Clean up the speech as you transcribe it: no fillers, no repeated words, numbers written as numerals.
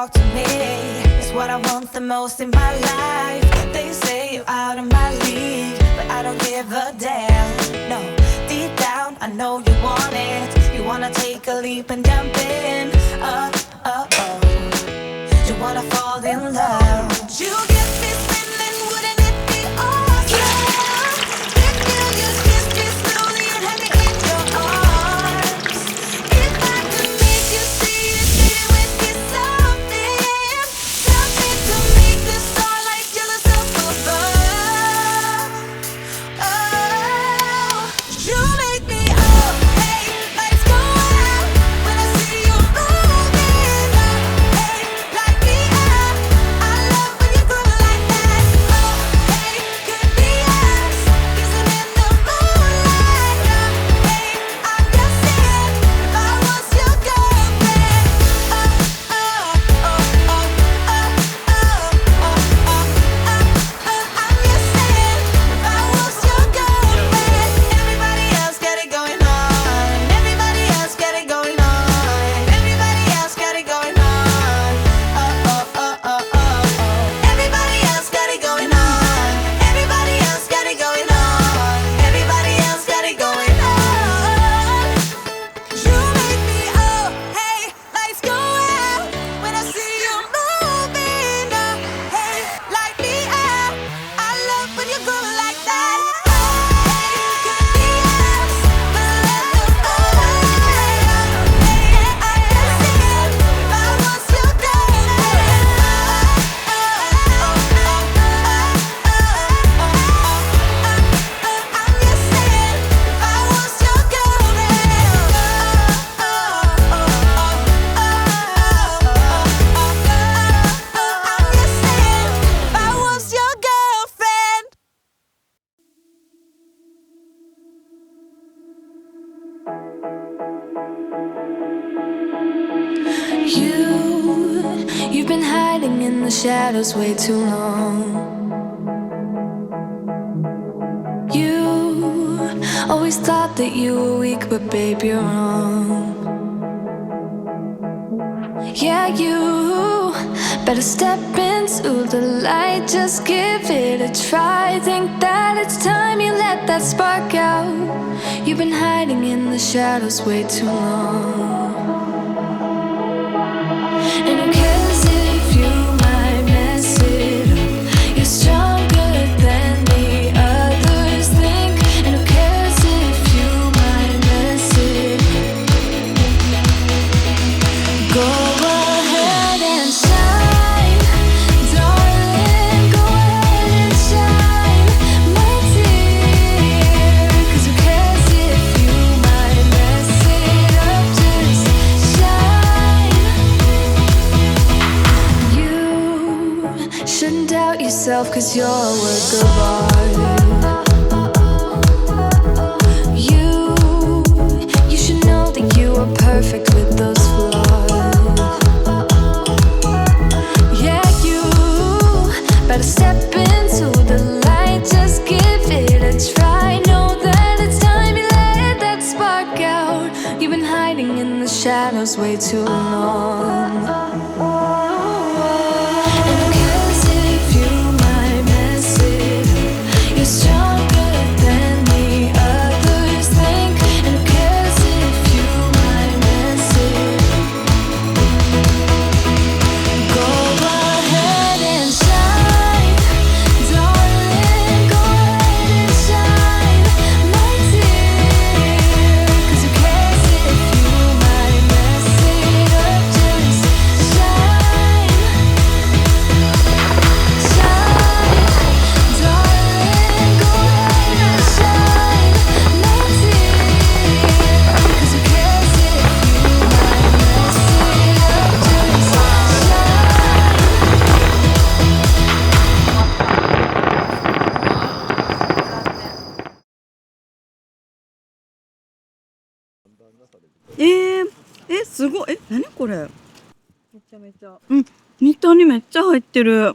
talk to me. It's what I want the most in my life. They say you're out of my league, but I don't give a damn. No, deep down I know you want it. You wanna take a leap and jump in. You wanna fall in love. You get this feeling, wouldn't it be awesome? If you just kiss me slowly and have me in your arms. If I could make you see it, baby, with this something. Something to make this starlight jealous up above. Oh, you make me up, hey, lights go out when I see you moving up, hey, light me up. I love when you go like that. Oh, hey, could be us, kissing in the moonlight. Oh, hey, I'm just saying, if I was your girlfriend. Oh, oh, oh, oh, oh, oh, oh, oh, I'm just saying, if I was your girlfriend. Everybody else got it going on. Everybody else got it going on. Everybody else got it going on. Oh, oh, oh, oh, oh, oh. Everybody else got it going on. Everybody else got it going on. Everybody else got it going on. You make me up, hey, lights go out when I see you moving up, hey, light me up. I love when you go like that. Oh, hey, could be us, but let the moonlight out. Hey, I'm just saying, if I was your girlfriend. I'm just saying, if I was your girlfriend. You've been hiding in the shadows way too long. You always thought that you were weak, but babe, you're wrong. Yeah, you better step into the light, just give it a try. Think that it's time you let that spark out. You've been hiding in the shadows way too long. And who cares if you might mess it up? You're stronger than the others think. And who cares if you might mess it up? Go ahead and shine, darling. Go ahead and shine, my dear. 'Cause who cares if you might mess it up? Just shine. You shouldn't doubt yourself, 'cause you're a work of art. You should know that you are perfect with those flaws. Yeah, you better step into the light, just give it a try. Know that it's time you let that spark out. You've been hiding in the shadows way too long. And who cares if you might mess it up? You're stronger than the others think. And who cares if you might mess it up? Go ahead and shine, darling. Go ahead and shine, my dear. 'Cause who cares if you might mess it up? Just shine, shine, darling. Go ahead and shine, my dear. 'Cause who cares if you might mess it up? Justすごい。何これ。めちゃめちゃ。うん。ミタにめっちゃ入ってる。